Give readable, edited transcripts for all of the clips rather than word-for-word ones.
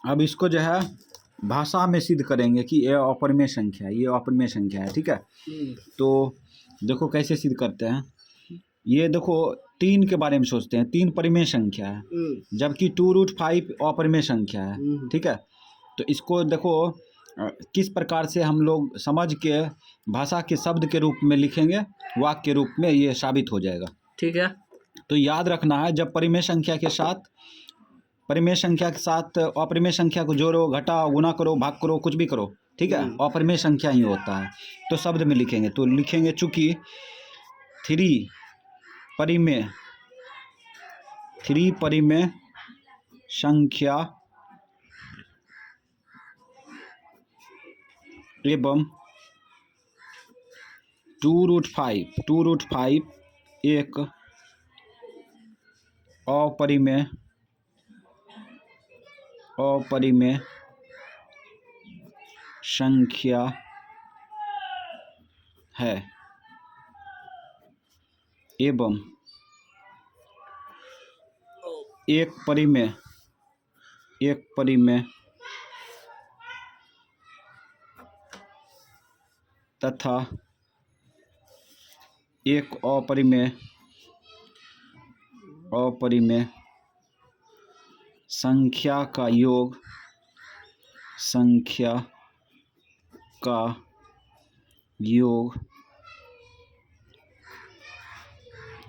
अब इसको जो है भाषा में सिद्ध करेंगे कि ये अपरिमेय संख्या है, ये अपरिमेय संख्या है। ठीक है, तो देखो कैसे सिद्ध करते हैं। ये देखो 3 के बारे में सोचते हैं, 3 परिमेय संख्या है, जबकि 2√5 अपरिमेय संख्या है। ठीक है, तो इसको देखो किस प्रकार से हम लोग समझ के भाषा के शब्द के रूप में लिखेंगे, वाक्य के रूप में, ये साबित हो जाएगा। ठीक है, तो याद रखना है, जब परिमेय संख्या के साथ अपरिमेय संख्या को जोड़ो, घटाओ, गुना करो, भाग करो, कुछ भी करो, ठीक है, अपरिमेय संख्या ही होता है। तो शब्द में लिखेंगे, तो लिखेंगे चूंकि 3 परिमेय संख्या एवं 2√5 एक अपरिमेय संख्या है एवं एक परिमेय तथा एक अपरिमेय संख्या का योग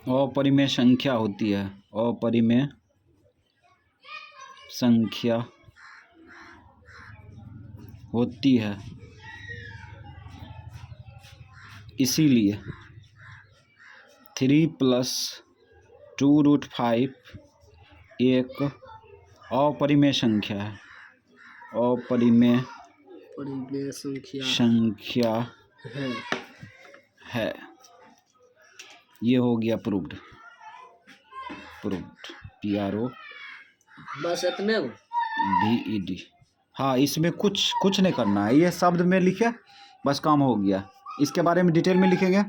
अपरिमेय संख्या होती है, अपरिमेय संख्या होती है। इसीलिए 3 + 2√5 एक अपरिमेय संख्या है, अपरिमेय संख्या है। ये हो गया प्रूव्ड PRO बस इतने VED। हाँ, इसमें कुछ नहीं करना है, ये शब्द में लिखे बस काम हो गया। इसके बारे में डिटेल में लिखेंगे।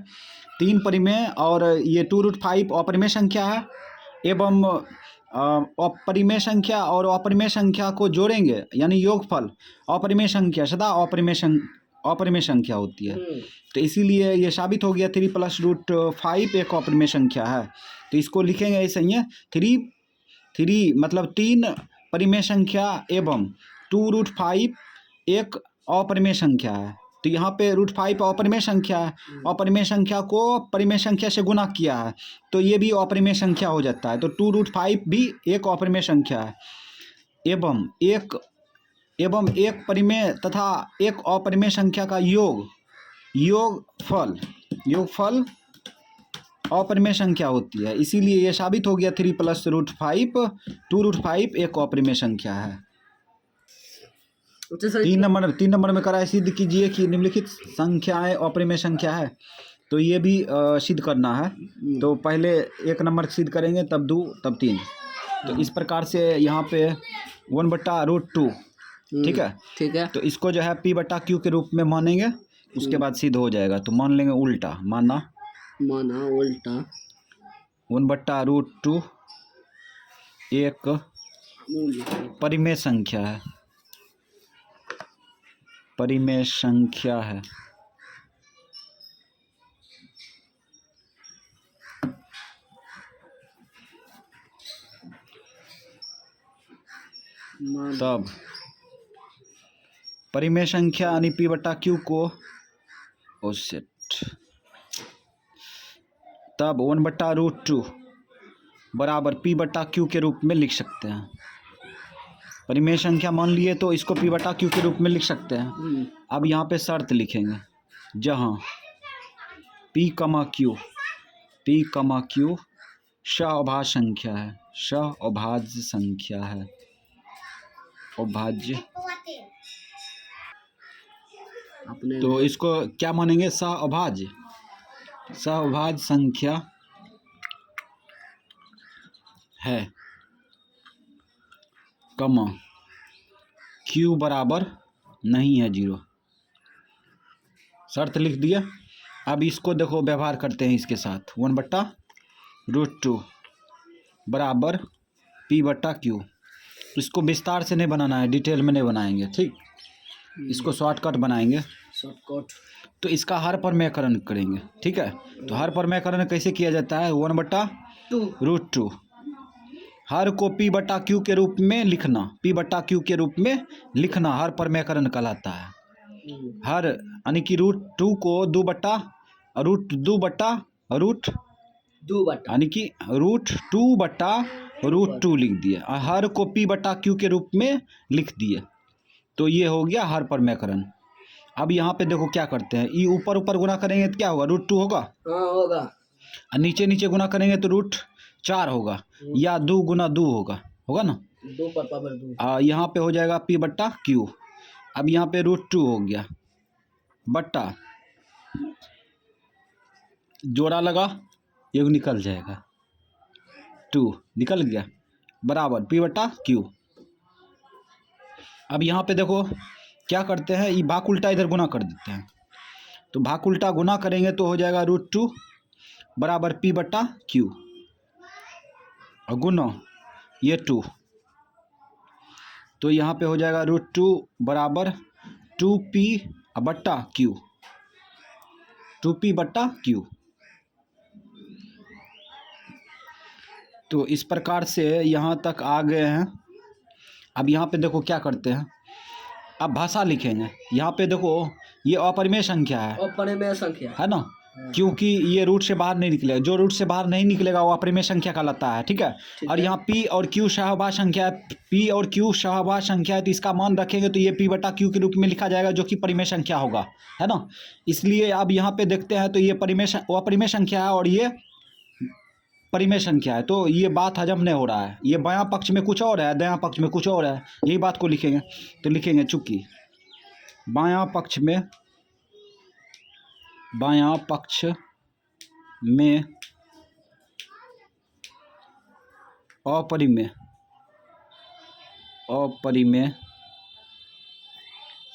3 परिमेय और ये 2√5 अपरिमेय संख्या है एवं अपरिमेय संख्या और अपरिमेय संख्या को जोड़ेंगे, यानी योगफल अपरिमेय संख्या सदा अपरिमेय संख्या होती है। तो इसीलिए ये साबित हो गया 3 + √5 एक अपरिमेय संख्या है। तो इसको लिखेंगे ऐसे ही, 3 मतलब 3 परिमेय संख्या एवं 2√5 एक अपरिमेय संख्या है। तो यहाँ पे √5 अपरिमेय संख्या है, अपरिमेय संख्या को परिमेय संख्या से गुना किया है, तो ये भी अपरिमेय संख्या हो जाता है। तो 2√5 भी एक अपरिमेय संख्या है एवं एक परिमेय तथा एक अपरिमेय संख्या का योगफल अपरिमेय संख्या होती है। इसीलिए ये साबित हो गया 3 + √5 2√5 एक अपरिमेय संख्या है। 3 नंबर में कराए सिद्ध कीजिए कि निम्नलिखित संख्याएं अपरिमेय संख्या है। तो ये भी सिद्ध करना है। तो पहले 1 नंबर सिद्ध करेंगे, तब 2, तब 3। तो इस प्रकार से यहाँ पे 1/√2, ठीक है। तो इसको जो है P/Q के रूप में मानेंगे, उसके बाद सिद्ध हो जाएगा। तो मान लेंगे उल्टा, माना उल्टा 1/√2 एक परिमेय संख्या है, तब परिमेय संख्या यानी P/Q को तब 1/√2 बराबर P/Q के रूप में लिख सकते हैं। परिमेय संख्या मान लिए तो इसको P/Q के रूप में लिख सकते हैं। अब यहाँ पे शर्त लिखेंगे, जहाँ P, Q सअभाज्य संख्या है, अभाज्य। तो इसको क्या मानेंगे, सअभाज्य संख्या है, Q बराबर नहीं है 0। शर्त लिख दिया। अब इसको देखो व्यवहार करते हैं इसके साथ। 1/√2 बराबर P/Q। इसको विस्तार से नहीं बनाना है, डिटेल में नहीं बनाएंगे, ठीक। इसको शॉर्टकट बनाएंगे। शॉर्टकट। तो इसका हर पर व्याकरण करेंगे, ठीक है। तो हर पर व्याकरण कैसे किया जाता है? 1/√2। हर को P/Q के रूप में लिखना, P/Q के रूप में लिखना हर पर व्याकरण कहलाता है। हर यानी कि √2 को 2/√2 यानी कि √2/√2 लिख दिए, और हर को P/Q के रूप में लिख दिए। तो ये हो गया हर पर व्याकरण। अब यहाँ पे देखो क्या करते हैं, ये ऊपर ऊपर गुना करेंगे तो क्या होगा? √2 होगा। हाँ होगा। और नीचे नीचे गुना करेंगे तो √4 होगा, या 2 गुना 2 होगा ना। 2 पर पावर 2। यहाँ पे हो जाएगा P/Q। अब यहाँ पे √2 हो गया, बट्टा जोड़ा लगा, ये निकल जाएगा, 2 निकल गया, बराबर P/Q। अब यहाँ पे देखो क्या करते हैं, ये भाग उल्टा इधर गुना कर देते हैं। तो भाग उल्टा गुना करेंगे तो हो जाएगा √2 बराबर P/Q, और गुना ये 2, तो यहाँ पे हो जाएगा √2 बराबर 2P/Q, 2P/Q। तो इस प्रकार से यहाँ तक आ गए हैं। अब यहाँ पे देखो क्या करते हैं, अब भाषा लिखेंगे। यहाँ पे देखो ये अपरिमेय संख्या है, अपरिमेय संख्या है ना, क्योंकि ये रूट से बाहर नहीं निकलेगा। जो रूट से बाहर नहीं निकलेगा वो अपरिमेय संख्या कहलाता है, ठीक है। और यहाँ P और Q सहभाज्य संख्या है, P और Q सहभाज्य संख्या है, तो इसका मान रखेंगे तो ये P/Q के रूप में लिखा जाएगा, जो कि परिमेय संख्या होगा, है ना। इसलिए अब यहाँ पे देखते हैं तो ये अपरिमेय संख्या है और ये परिमेय संख्या है, तो ये बात हजम नहीं हो रहा है। ये बायां पक्ष में कुछ और है, दायां पक्ष में कुछ और है, यही बात को लिखेंगे। तो लिखेंगे चूंकि बायां पक्ष में अपरिमेय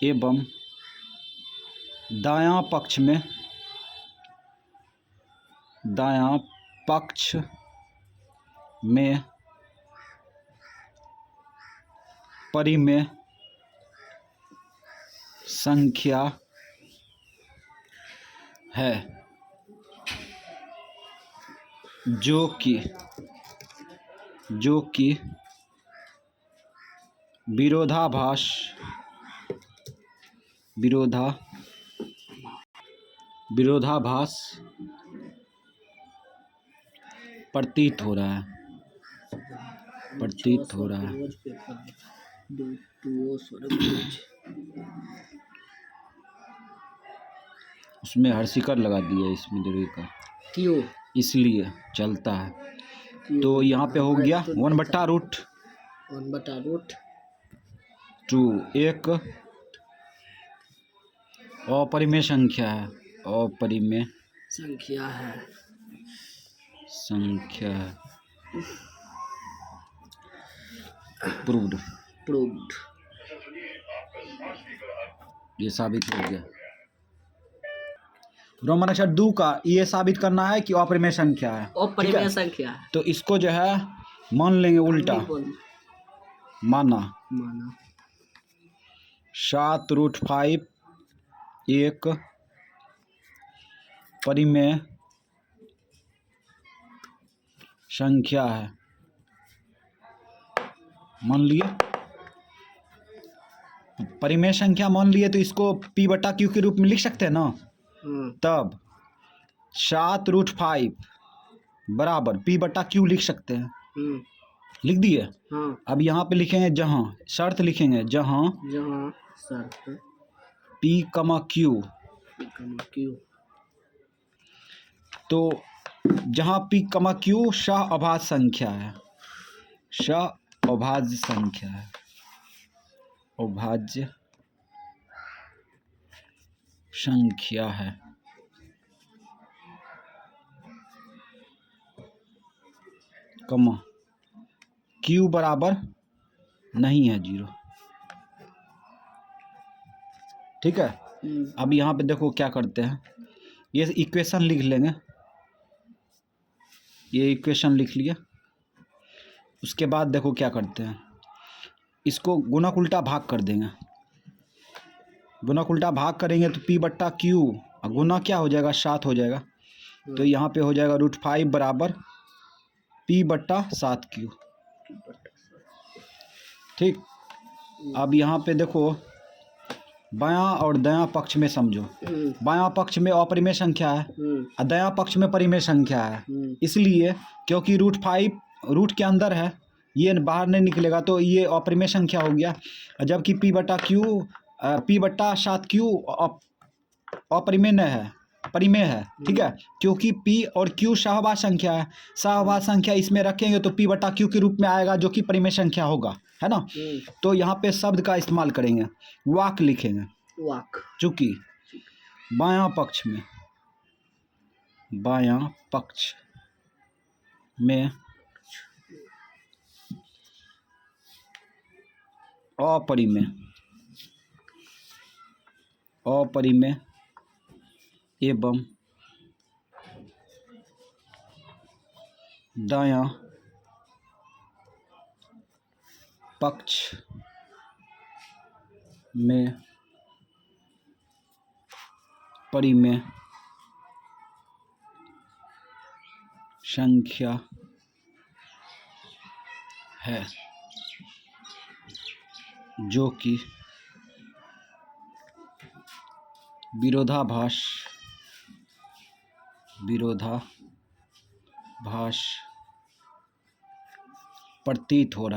एवं दायां पक्ष में परिमेय संख्या है, जो कि विरोधाभास प्रतीत हो रहा है, उसमें हर्षिकर लगा दिया इसमें जरूरी का, क्यों? इसलिए चलता है। तो यहाँ पे हो गया 1/√2। एक अपरिमेय संख्या है, अपरिमेय संख्या है। प्रूव्ड, ये साबित हो गया। रोमन अक्षर 2 का ये साबित करना है कि अपरिमेय संख्या है, अपरिमेय संख्या है। तो इसको जो है मान लेंगे उल्टा, माना 7√5 एक परिमेय संख्या है, मान लिए परिमेय संख्या मान लिए, तो इसको P/Q के रूप में लिख सकते हैं ना। तब 7√5 बराबर P/Q लिख सकते हैं, लिख दिए। अब यहाँ पे लिखेंगे जहाँ शर्त लिखेंगे, जहाँ शर्त P/Q, तो जहाँ P/Q सहअभाज्य संख्या है, अभाज्य संख्या है, कमा Q बराबर नहीं है 0, ठीक है। अब यहाँ पे देखो क्या करते हैं, ये इक्वेशन लिख लेंगे, ये इक्वेशन लिख लिया। उसके बाद देखो क्या करते हैं, इसको गुणक उल्टा भाग कर देंगे। गुणक उल्टा भाग करेंगे तो P बट्टा Q और गुना क्या हो जाएगा 7 हो जाएगा। तो यहाँ पे हो जाएगा √5 बराबर P बट्टा 7Q। ठीक। अब यहाँ पे देखो बायां और दायां पक्ष में समझो। बायां पक्ष में अपरिमेय संख्या है और दायां पक्ष में परिमेय संख्या है। इसलिए क्योंकि √5 रूट के अंदर है, ये बाहर नहीं निकलेगा तो ये अपरिमेय संख्या हो गया। जबकि P बट्टा 7Q अपरिमेय है, परिमेय है। ठीक है, क्योंकि P और Q सहवाच संख्या है। सहवाच संख्या इसमें रखेंगे तो P बट्टा Q के रूप में आएगा, जो कि परिमेय संख्या होगा, है ना। तो यहाँ पे शब्द का इस्तेमाल करेंगे, वाक लिखेंगे। वाक। चूंकि बायां पक्ष में अपरिमेय एवं दायां पक्ष में परिमेय संख्या है, जो कि विरोधाभास प्रतीत हो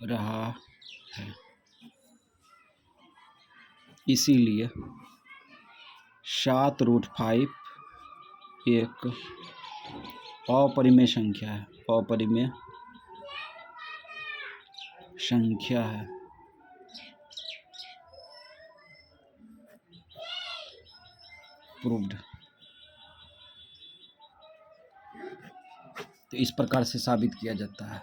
रहा है। इसीलिए 7√5 एक अपरिमेय संख्या है। प्रूव्ड। तो इस प्रकार से साबित किया जाता है।